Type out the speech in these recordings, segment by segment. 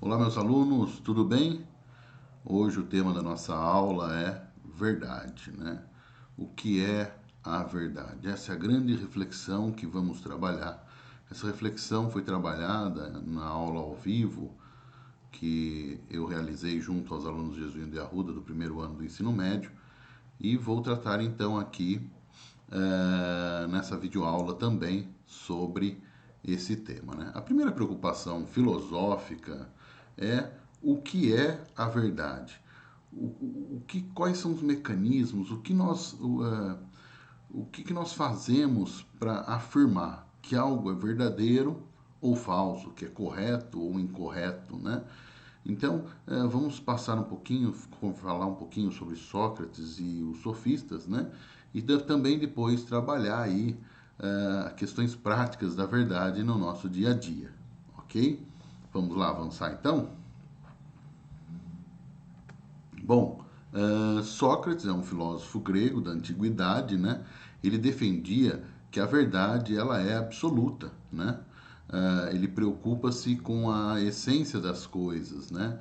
Olá, meus alunos, tudo bem? Hoje o tema da nossa aula é verdade, né? O que é a verdade? Essa é a grande reflexão que vamos trabalhar. Essa reflexão foi trabalhada na aula ao vivo que eu realizei junto aos alunos Jesuíno de Arruda do primeiro ano do ensino médio e vou tratar então aqui nessa videoaula também sobre esse tema, né? A primeira preocupação filosófica é o que é a verdade, quais são os mecanismos, o que nós fazemos para afirmar que algo é verdadeiro ou falso, que é correto ou incorreto, né? Então, vamos passar um pouquinho, falar um pouquinho sobre Sócrates e os sofistas, né? E também depois trabalhar aí questões práticas da verdade no nosso dia a dia, ok? Vamos lá avançar então? Bom, Sócrates é um filósofo grego da antiguidade, né? Ele defendia que a verdade ela é absoluta, né? Ele preocupa-se com a essência das coisas, né?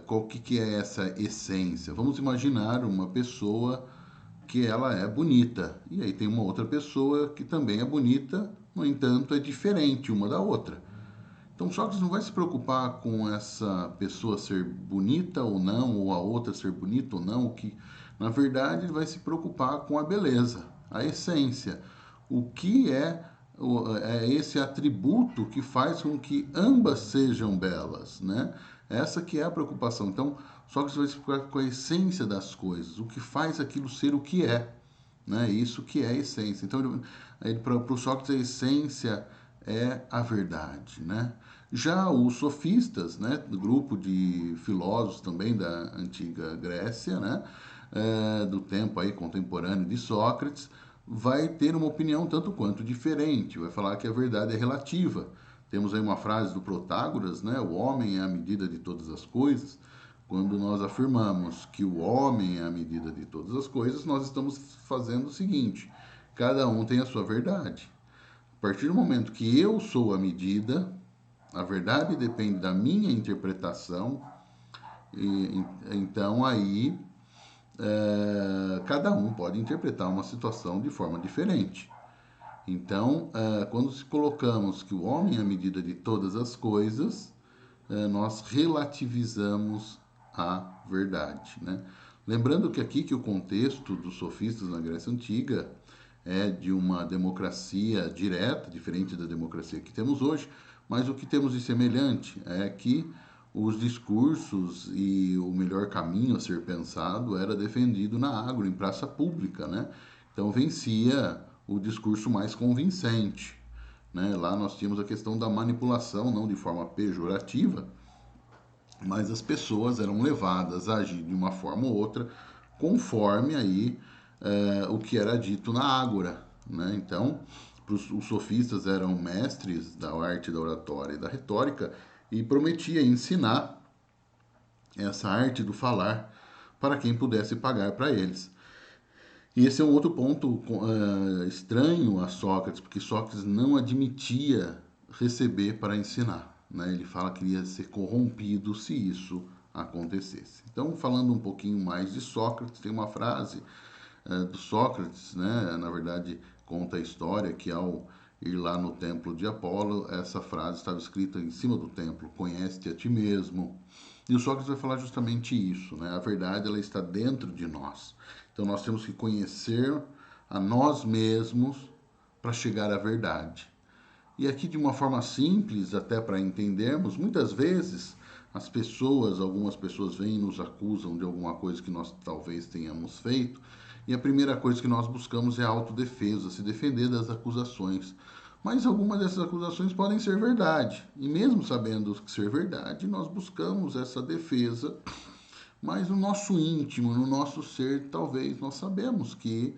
Qual que é essa essência? Vamos imaginar uma pessoa que ela é bonita e aí tem uma outra pessoa que também é bonita, no entanto é diferente uma da outra. Então Sócrates não vai se preocupar com essa pessoa ser bonita ou não, ou a outra ser bonita ou não, o que na verdade ele vai se preocupar com a beleza, a essência, o que é esse atributo que faz com que ambas sejam belas, né? Essa que é a preocupação. Então Sócrates vai se preocupar com a essência das coisas, o que faz aquilo ser o que é, né? Isso que é a essência. Então, para o Sócrates, a essência é a verdade, né? Já os sofistas, né, do grupo de filósofos também da antiga Grécia, né, do tempo aí contemporâneo de Sócrates, vai ter uma opinião tanto quanto diferente. Vai falar que a verdade é relativa. Temos aí uma frase do Protágoras, né, o homem é a medida de todas as coisas. Quando nós afirmamos que o homem é a medida de todas as coisas, nós estamos fazendo o seguinte: cada um tem a sua verdade. A partir do momento que eu sou a medida, a verdade depende da minha interpretação, e então aí cada um pode interpretar uma situação de forma diferente. Então, quando se colocamos que o homem é a medida de todas as coisas, nós relativizamos a verdade, né? Lembrando que aqui que o contexto dos sofistas na Grécia Antiga é de uma democracia direta, diferente da democracia que temos hoje, mas o que temos de semelhante é que os discursos e o melhor caminho a ser pensado era defendido na agro, em praça pública, né? Então vencia o discurso mais convincente, né? Lá nós tínhamos a questão da manipulação, não de forma pejorativa, mas as pessoas eram levadas a agir de uma forma ou outra conforme aí o que era dito na ágora, né? Então, os sofistas eram mestres da arte da oratória e da retórica e prometia ensinar essa arte do falar para quem pudesse pagar para eles. E esse é um outro ponto estranho a Sócrates, porque Sócrates não admitia receber para ensinar, né? Ele fala que ia ser corrompido se isso acontecesse. Então, falando um pouquinho mais de Sócrates, tem uma frase do Sócrates, né? Na verdade, conta a história que ao ir lá no templo de Apolo, essa frase estava escrita em cima do templo: conhece-te a ti mesmo. E o Sócrates vai falar justamente isso, né? A verdade ela está dentro de nós. Então nós temos que conhecer a nós mesmos para chegar à verdade. E aqui de uma forma simples, até para entendermos, muitas vezes algumas pessoas vêm e nos acusam de alguma coisa que nós talvez tenhamos feito, e a primeira coisa que nós buscamos é a autodefesa, se defender das acusações. Mas algumas dessas acusações podem ser verdade, e mesmo sabendo que ser verdade, nós buscamos essa defesa, mas no nosso íntimo, no nosso ser, talvez nós sabemos que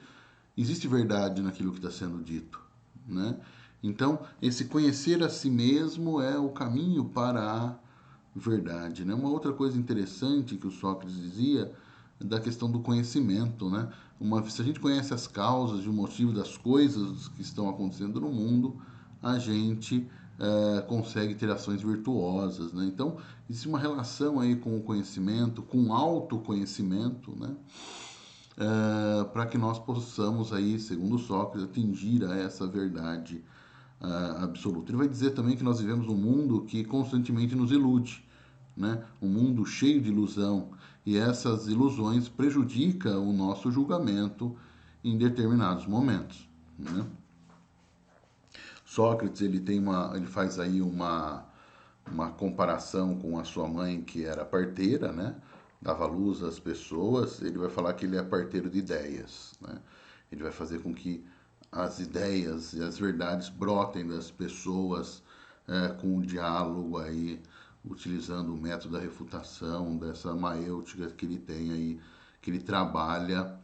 existe verdade naquilo que está sendo dito, né? Então, esse conhecer a si mesmo é o caminho para a verdade, né? Uma outra coisa interessante que o Sócrates dizia é da questão do conhecimento, né? Se a gente conhece as causas e o motivo das coisas que estão acontecendo no mundo, a gente consegue ter ações virtuosas, né? Então, existe uma relação aí com o conhecimento, com o autoconhecimento, né? Para que nós possamos aí, segundo Sócrates, atingir a essa verdade absoluta. Ele vai dizer também que nós vivemos um mundo que constantemente nos ilude, né? Um mundo cheio de ilusão, e essas ilusões prejudicam o nosso julgamento em determinados momentos, né? Sócrates ele faz aí uma comparação com a sua mãe, que era parteira, né? Dava luz às pessoas. Ele vai falar que ele é parteiro de ideias, né? Ele vai fazer com que as ideias e as verdades brotem das pessoas com o diálogo aí, utilizando o método da refutação, dessa maêutica que ele tem aí, que ele trabalha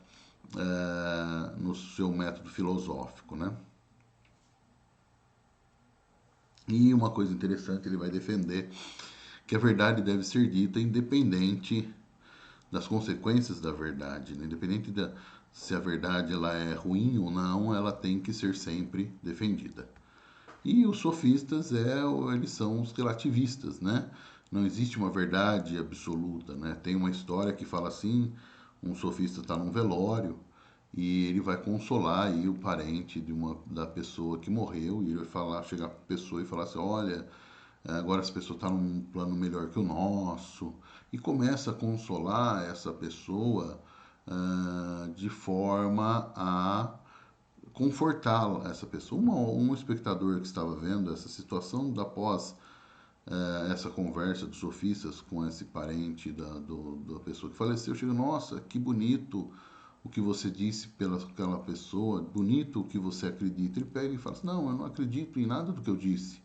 no seu método filosófico, né? E uma coisa interessante, ele vai defender que a verdade deve ser dita independente das consequências da verdade, né? Independente se a verdade ela é ruim ou não, ela tem que ser sempre defendida. E os sofistas eles são os relativistas, né? Não existe uma verdade absoluta, né? Tem uma história que fala assim, um sofista está num velório e ele vai consolar aí o parente da pessoa que morreu, e ele vai chegar para a pessoa e falar assim, olha, agora essa pessoa está num plano melhor que o nosso, e começa a consolar essa pessoa de forma a confortá-la, essa pessoa. Um espectador que estava vendo essa situação após essa conversa dos sofistas com esse parente da pessoa que faleceu, chega, nossa, que bonito o que você disse pela aquela pessoa, bonito o que você acredita. Ele pega e fala assim, não, eu não acredito em nada do que eu disse.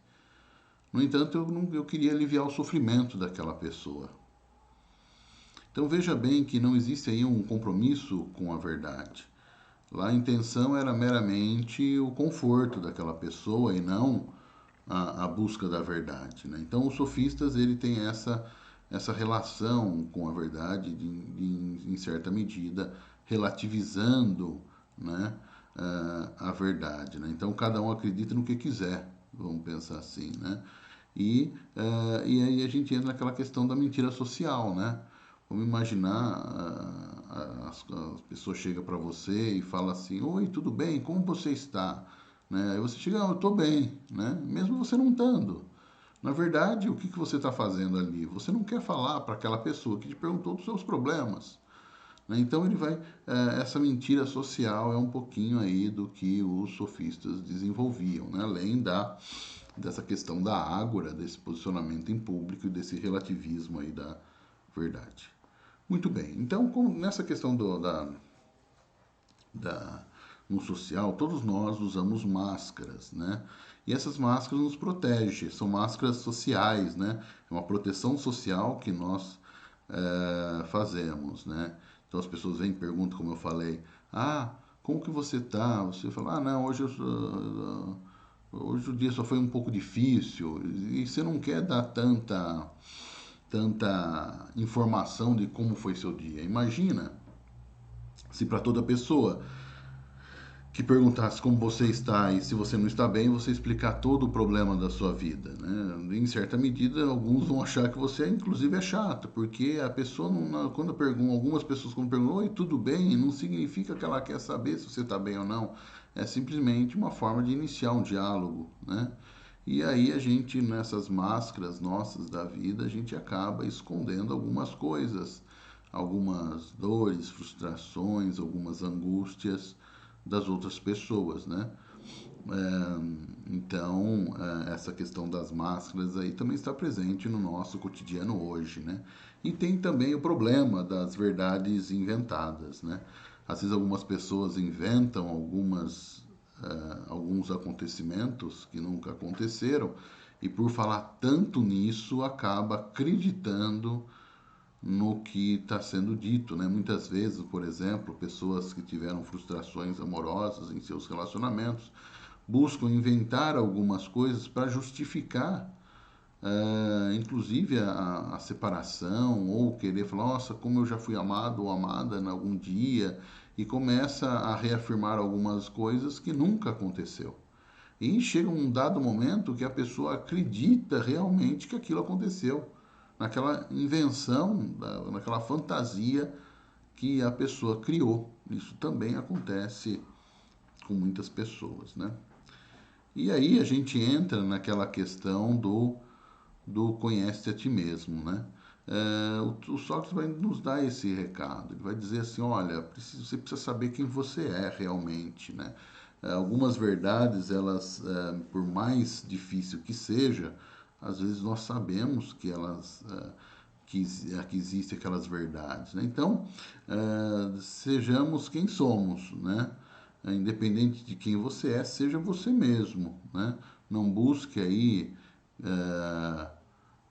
No entanto, eu queria aliviar o sofrimento daquela pessoa. Então veja bem que não existe aí um compromisso com a verdade. Lá a intenção era meramente o conforto daquela pessoa e não a busca da verdade, né? Então os sofistas ele tem essa relação com a verdade em certa medida relativizando, né, a verdade, né? Então cada um acredita no que quiser, vamos pensar assim, né? E aí a gente entra naquela questão da mentira social, né? Vamos imaginar, as pessoas chegam para você e falam assim, oi, tudo bem? Como você está? Né? Aí você chega, eu estou bem, né? Mesmo você não estando. Na verdade, o que você está fazendo ali? Você não quer falar para aquela pessoa que te perguntou dos seus problemas, né? Então ele vai, essa mentira social é um pouquinho aí do que os sofistas desenvolviam, né? Além dessa questão da ágora, desse posicionamento em público e desse relativismo aí da verdade. Muito bem. Então, nessa questão da, no social, todos nós usamos máscaras, né? E essas máscaras nos protegem, são máscaras sociais, né? É uma proteção social que nós fazemos, né? Então as pessoas vêm e perguntam, como eu falei, como que você tá? Você fala, não, hoje o dia só foi um pouco difícil, e você não quer dar tanta informação de como foi seu dia. Imagina se para toda pessoa que perguntasse como você está e se você não está bem, você explicar todo o problema da sua vida, né? Em certa medida, alguns vão achar que você, inclusive, é chato, porque a pessoa, quando pergunta, algumas pessoas quando perguntam, oi, tudo bem, não significa que ela quer saber se você está bem ou não. É simplesmente uma forma de iniciar um diálogo, né? E aí a gente, nessas máscaras nossas da vida, a gente acaba escondendo algumas coisas, algumas dores, frustrações, algumas angústias das outras pessoas, né? Então, essa questão das máscaras aí também está presente no nosso cotidiano hoje, né? E tem também o problema das verdades inventadas, né? Às vezes algumas pessoas inventam alguns acontecimentos que nunca aconteceram e por falar tanto nisso acaba acreditando no que está sendo dito, né? Muitas vezes, por exemplo, pessoas que tiveram frustrações amorosas em seus relacionamentos buscam inventar algumas coisas para justificar, inclusive a separação, ou querer falar, nossa, como eu já fui amado ou amada em algum dia, e começa a reafirmar algumas coisas que nunca aconteceu. E chega um dado momento que a pessoa acredita realmente que aquilo aconteceu, naquela invenção, naquela fantasia que a pessoa criou. Isso também acontece com muitas pessoas, né? E aí a gente entra naquela questão do conhece a ti mesmo, né? O Sócrates vai nos dar esse recado. Ele vai dizer assim, olha, você precisa saber quem você é realmente, né? Algumas verdades, elas, por mais difícil que seja, às vezes nós sabemos que elas, que existem aquelas verdades, né? Então, sejamos quem somos, né? Independente de quem você é, seja você mesmo, né? Não busque aí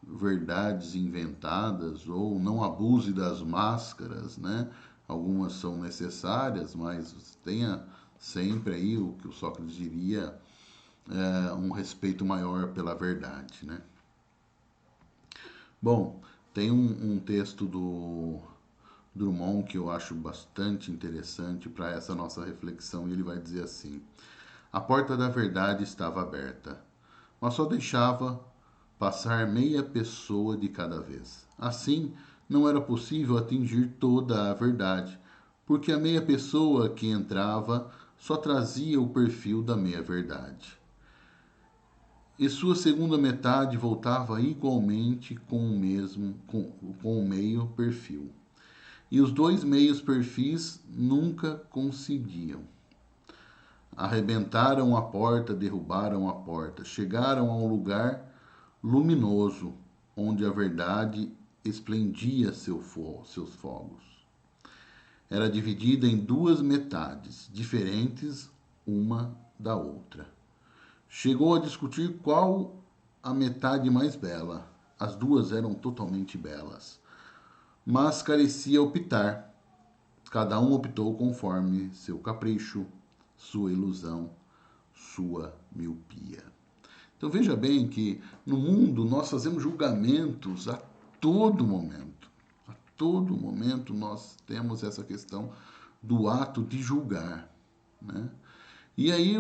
verdades inventadas ou não abuse das máscaras, né? Algumas são necessárias, mas tenha sempre aí o que o Sócrates diria, um respeito maior pela verdade, né? Bom, tem um texto do Drummond que eu acho bastante interessante para essa nossa reflexão, e ele vai dizer assim: a porta da verdade estava aberta, mas só deixava passar meia pessoa de cada vez. Assim, não era possível atingir toda a verdade, porque a meia pessoa que entrava só trazia o perfil da meia-verdade. E sua segunda metade voltava igualmente com o meio perfil. E os dois meios perfis nunca coincidiam. Arrebentaram a porta, derrubaram a porta, chegaram a um lugar luminoso, onde a verdade esplendia seus fogos. Era dividida em duas metades, diferentes uma da outra. Chegou a discutir qual a metade mais bela. As duas eram totalmente belas, mas carecia optar. Cada um optou conforme seu capricho, sua ilusão, sua miopia. Então veja bem que no mundo nós fazemos julgamentos a todo momento. A todo momento nós temos essa questão do ato de julgar, né? E aí,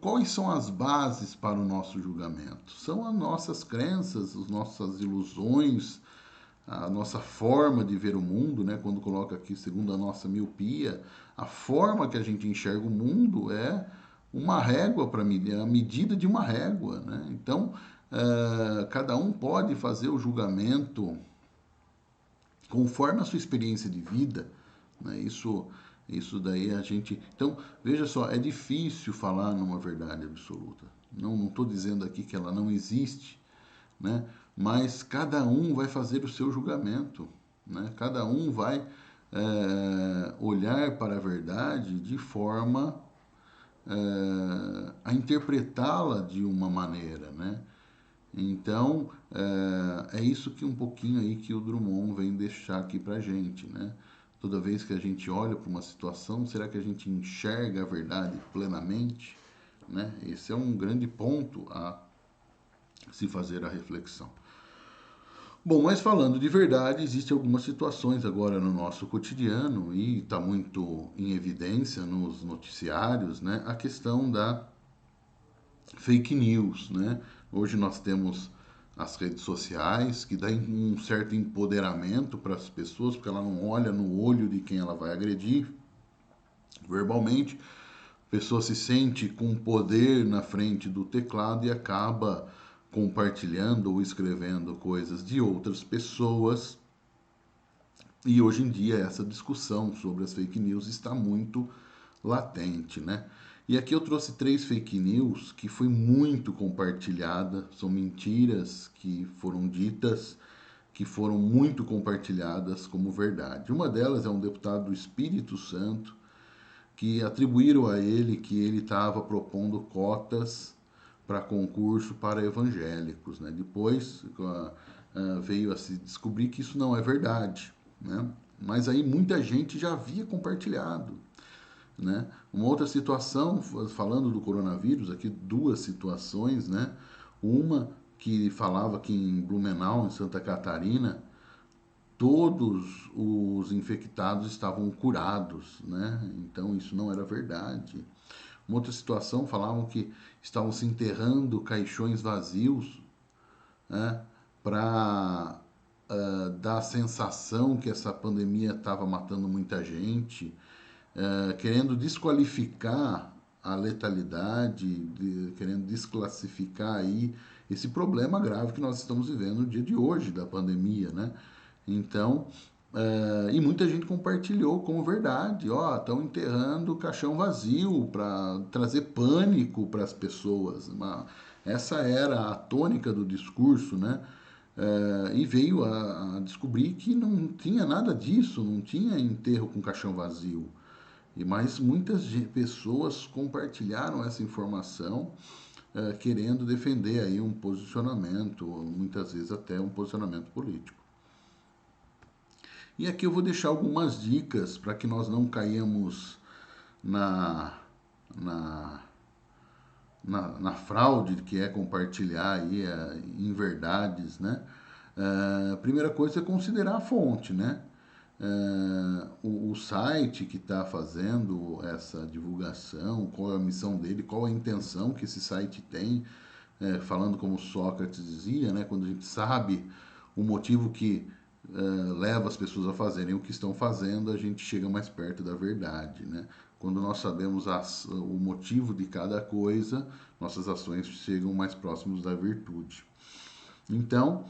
quais são as bases para o nosso julgamento? São as nossas crenças, as nossas ilusões, a nossa forma de ver o mundo, né? Quando coloca aqui, segundo a nossa miopia, a forma que a gente enxerga o mundo é uma régua para medir, a medida de uma régua, né? Então, cada um pode fazer o julgamento conforme a sua experiência de vida, né? Isso daí a gente. Então, veja só, é difícil falar numa verdade absoluta. Não estou dizendo aqui que ela não existe, né? Mas cada um vai fazer o seu julgamento, né? Cada um vai olhar para a verdade de forma a interpretá-la de uma maneira, né? Então, é isso que um pouquinho aí que o Drummond vem deixar aqui para gente, né? Toda vez que a gente olha para uma situação, será que a gente enxerga a verdade plenamente, né? Esse é um grande ponto a se fazer a reflexão. Bom, mas falando de verdade, existem algumas situações agora no nosso cotidiano e está muito em evidência nos noticiários, né? A questão da fake news, né? Hoje nós temos as redes sociais que dão um certo empoderamento para as pessoas, porque ela não olha no olho de quem ela vai agredir verbalmente. A pessoa se sente com poder na frente do teclado e acaba compartilhando ou escrevendo coisas de outras pessoas. E hoje em dia essa discussão sobre as fake news está muito latente, né? E aqui eu trouxe 3 fake news que foi muito compartilhada, são mentiras que foram ditas, que foram muito compartilhadas como verdade. Uma delas é um deputado do Espírito Santo que atribuíram a ele que ele estava propondo cotas para concurso para evangélicos, né? Depois veio a se descobrir que isso não é verdade, né? Mas aí muita gente já havia compartilhado, né? Uma outra situação, falando do coronavírus, aqui 2 situações, né? Uma que falava que em Blumenau, em Santa Catarina, todos os infectados estavam curados, né? Então isso não era verdade. Uma outra situação, falavam que estavam se enterrando caixões vazios, né, para dar a sensação que essa pandemia estava matando muita gente, querendo desqualificar a letalidade, querendo desclassificar aí esse problema grave que nós estamos vivendo no dia de hoje da pandemia, né? Então, e muita gente compartilhou como verdade, ó, estão enterrando o caixão vazio para trazer pânico para as pessoas. Essa era a tônica do discurso, né? E veio a descobrir que não tinha nada disso, não tinha enterro com caixão vazio. Mas muitas pessoas compartilharam essa informação, querendo defender aí um posicionamento, muitas vezes até um posicionamento político. E aqui eu vou deixar algumas dicas para que nós não caímos na, na, na fraude que é compartilhar aí inverdades, né? A primeira coisa é considerar a fonte, né? O site que está fazendo essa divulgação, qual é a missão dele, qual a intenção que esse site tem, falando como Sócrates dizia, né? Quando a gente sabe o motivo que leva as pessoas a fazerem o que estão fazendo, a gente chega mais perto da verdade, né? Quando nós sabemos o motivo de cada coisa, nossas ações chegam mais próximos da virtude. Então,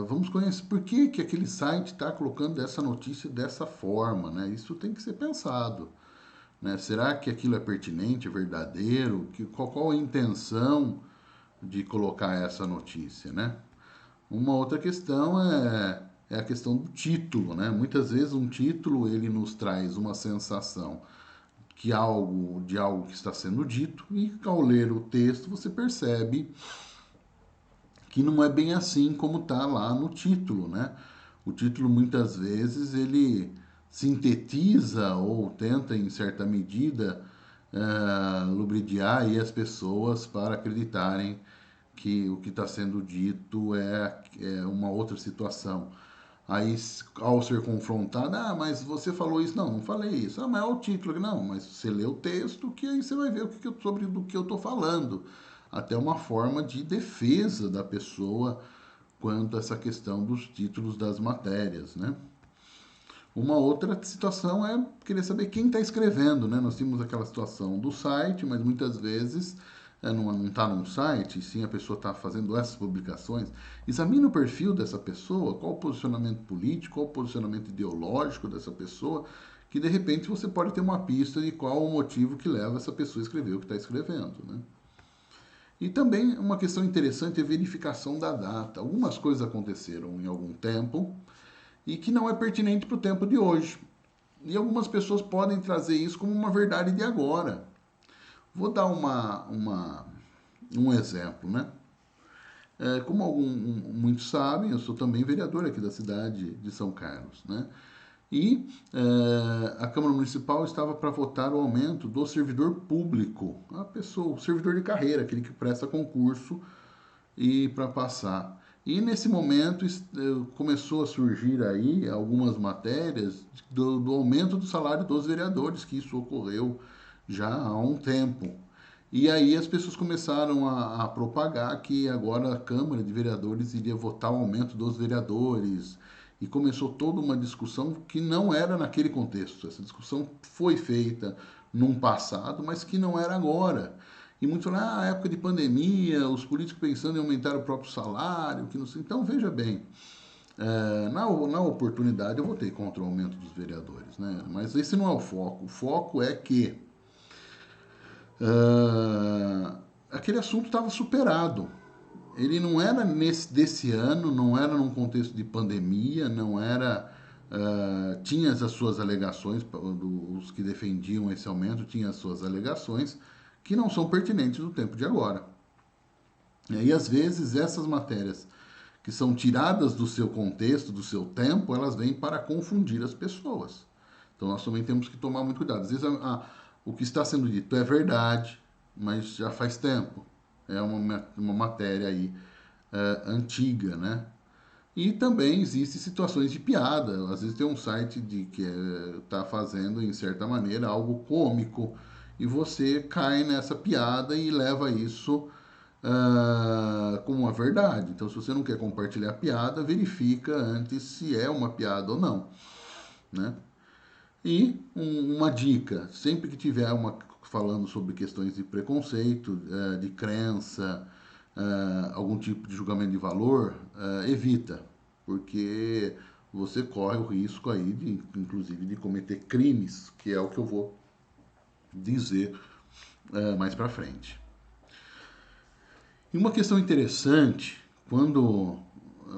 vamos conhecer por que aquele site está colocando essa notícia dessa forma, né? Isso tem que ser pensado, né? Será que aquilo é pertinente, é verdadeiro? Qual a intenção de colocar essa notícia, né? Uma outra questão é a questão do título, né? Muitas vezes um título ele nos traz uma sensação de algo que está sendo dito e ao ler o texto você percebe que não é bem assim como está lá no título, né? O título muitas vezes ele sintetiza ou tenta em certa medida lubridiar aí as pessoas para acreditarem que o que está sendo dito é uma outra situação. Aí, ao ser confrontado, mas você falou isso. Não, não falei isso. Mas é o título. Não, mas você lê o texto que aí você vai ver sobre do que eu estou falando. Até uma forma de defesa da pessoa quanto a essa questão dos títulos das matérias, né? Uma outra situação é querer saber quem está escrevendo, né? Nós temos aquela situação do site, mas muitas vezes não está num site, sim a pessoa está fazendo essas publicações. Examine o perfil dessa pessoa, qual o posicionamento político, qual o posicionamento ideológico dessa pessoa, que de repente você pode ter uma pista de qual o motivo que leva essa pessoa a escrever o que está escrevendo, né? E também uma questão interessante é a verificação da data. Algumas coisas aconteceram em algum tempo e que não é pertinente para o tempo de hoje. E algumas pessoas podem trazer isso como uma verdade de agora. Vou dar um exemplo, né? Como muitos sabem, eu sou também vereador aqui da cidade de São Carlos, né? E a Câmara Municipal estava para votar o aumento do servidor público, a pessoa, o servidor de carreira, aquele que presta concurso e para passar. E nesse momento começou a surgir aí algumas matérias do aumento do salário dos vereadores, que isso ocorreu já há um tempo. E aí as pessoas começaram a propagar que agora a Câmara de Vereadores iria votar o aumento dos vereadores. E começou toda uma discussão que não era naquele contexto. Essa discussão foi feita num passado, mas que não era agora. E muitos falam, época de pandemia, os políticos pensando em aumentar o próprio salário, que não sei. Então, veja bem, na oportunidade eu votei contra o aumento dos vereadores, né? Mas esse não é o foco. O foco é que aquele assunto estava superado. Ele não era desse ano, não era num contexto de pandemia, não era. Tinha as suas alegações, os que defendiam esse aumento, tinha as suas alegações, que não são pertinentes no tempo de agora. E às vezes essas matérias que são tiradas do seu contexto, do seu tempo, elas vêm para confundir as pessoas. Então nós também temos que tomar muito cuidado. Às vezes o que está sendo dito é verdade, mas já faz tempo. É uma matéria aí antiga, né? E também existem situações de piada. Às vezes tem um site que está fazendo, em certa maneira, algo cômico. e você cai nessa piada e leva isso como uma verdade. Então, se você não quer compartilhar a piada, verifica antes se é uma piada ou não, né? E uma dica, sempre que tiver falando sobre questões de preconceito, de crença, algum tipo de julgamento de valor, evita, porque você corre o risco aí, inclusive, de cometer crimes, que é o que eu vou dizer mais para frente. E uma questão interessante, quando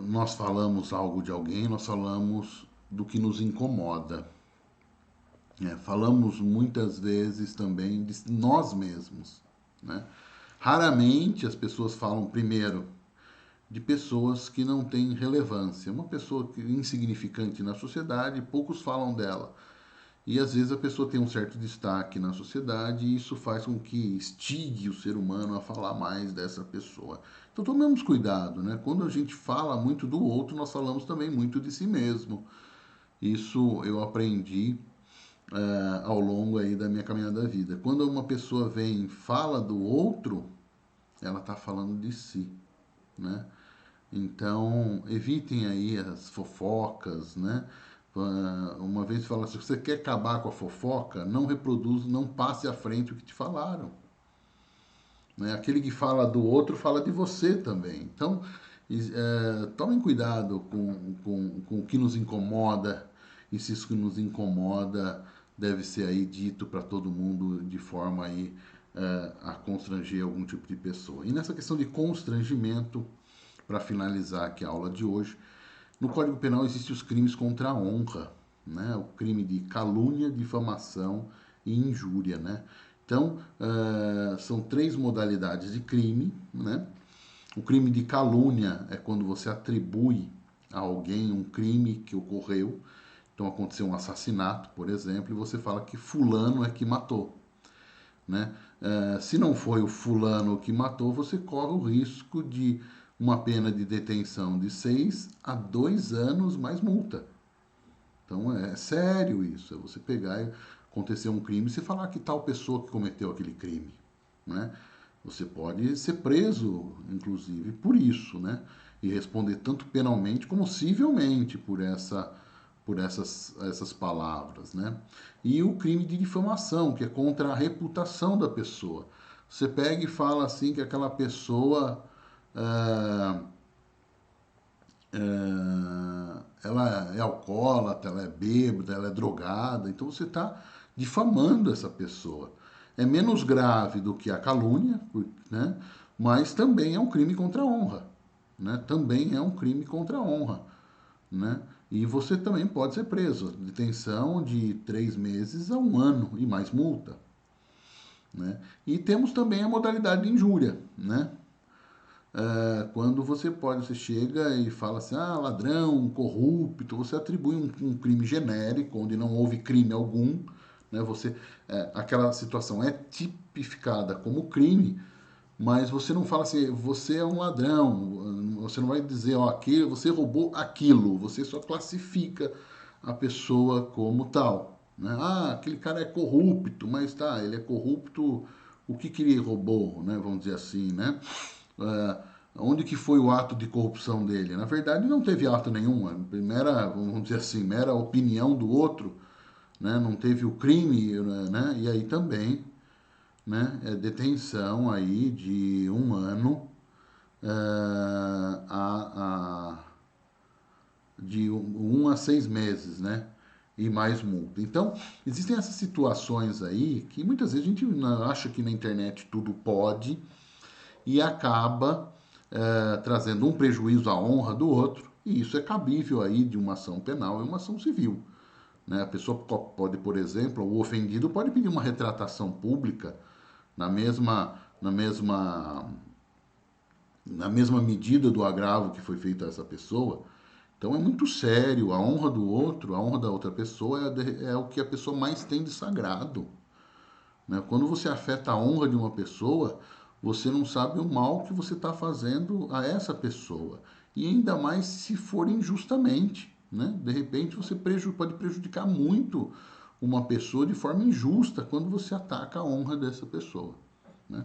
nós falamos algo de alguém, nós falamos do que nos incomoda. Falamos muitas vezes também de nós mesmos, né? Raramente as pessoas falam primeiro de pessoas que não têm relevância. Uma pessoa insignificante na sociedade, poucos falam dela. E às vezes a pessoa tem um certo destaque na sociedade e isso faz com que instigue o ser humano a falar mais dessa pessoa. Então tomemos cuidado, né? Quando a gente fala muito do outro, nós falamos também muito de si mesmo. Isso eu aprendi ao longo aí da minha caminhada da vida. Quando uma pessoa vem e fala do outro, ela está falando de si, né? Então, evitem aí as fofocas, né? Uma vez fala, se você quer acabar com a fofoca, não reproduza, não passe à frente o que te falaram. Né? Aquele que fala do outro fala de você também. Então, tomem cuidado com o que nos incomoda, e se isso que nos incomoda deve ser aí dito para todo mundo de forma aí a constranger algum tipo de pessoa. E nessa questão de constrangimento, para finalizar aqui a aula de hoje, no Código Penal existem os crimes contra a honra, né? O crime de calúnia, difamação e injúria, né? Então, são 3 modalidades de crime, né? O crime de calúnia é quando você atribui a alguém um crime que ocorreu. Então, aconteceu um assassinato, por exemplo, e você fala que fulano é que matou, né? Se não foi o fulano que matou, você corre o risco de uma pena de detenção de 6 a 2 anos mais multa. Então é sério isso, é você pegar e acontecer um crime e você falar que tal pessoa que cometeu aquele crime, né? Você pode ser preso, inclusive, por isso, né? E responder tanto penalmente como civilmente por essas palavras, né? E o crime de difamação, que é contra a reputação da pessoa. Você pega e fala assim que aquela pessoa ela é alcoólatra, ela é bêbada, ela é drogada, então você está difamando essa pessoa. É menos grave do que a calúnia, né? Mas também é um crime contra a honra, né? Também é um crime contra a honra, né? E você também pode ser preso, detenção de 3 meses a 1 ano e mais multa, né? E temos também a modalidade de injúria, né? Quando você chega e fala assim, ladrão, corrupto, você atribui um crime genérico, onde não houve crime algum, né? Aquela situação é tipificada como crime, mas você não fala assim, você é um ladrão, você não vai dizer, você roubou aquilo, você só classifica a pessoa como tal, né? Aquele cara é corrupto, mas tá, ele é corrupto, o que ele roubou, né? Vamos dizer assim, né? uh, Onde que foi o ato de corrupção dele? Na verdade, não teve ato nenhum, vamos dizer assim, mera opinião do outro, né? Não teve o crime, né? E aí também, né? É detenção aí de 1 ano de 1 a 6 meses, né? E mais multa. Então, existem essas situações aí que muitas vezes a gente acha que na internet tudo pode e acaba trazendo um prejuízo à honra do outro, e isso é cabível aí de uma ação penal e uma ação civil. Né? A pessoa pode, por exemplo, o ofendido pode pedir uma retratação pública na mesma, na mesma, na mesma medida do agravo que foi feito a essa pessoa. Então é muito sério, a honra do outro, a honra da outra pessoa é o que a pessoa mais tem de sagrado. Né? Quando você afeta a honra de uma pessoa, você não sabe o mal que você está fazendo a essa pessoa. E ainda mais se for injustamente. Né? De repente você pode prejudicar muito uma pessoa de forma injusta quando você ataca a honra dessa pessoa, né?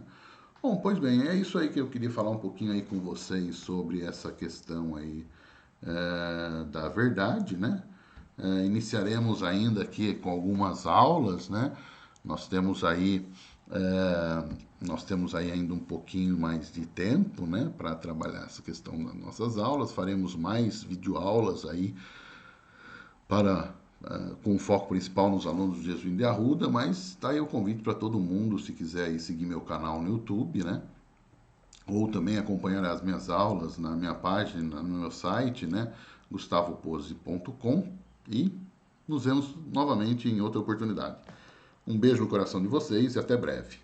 Bom, pois bem, é isso aí que eu queria falar um pouquinho aí com vocês sobre essa questão aí da verdade, né? Iniciaremos ainda aqui com algumas aulas, né? Nós temos aí é, nós temos aí ainda um pouquinho mais de tempo, né, para trabalhar essa questão nas nossas aulas. Faremos mais videoaulas aí para com foco principal nos alunos do Jesuíno de Arruda, mas está aí o convite para todo mundo, se quiser aí seguir meu canal no YouTube, né? Ou também acompanhar as minhas aulas na minha página, no meu site, né? gustavopose.com, e nos vemos novamente em outra oportunidade. Um beijo no coração de vocês e até breve.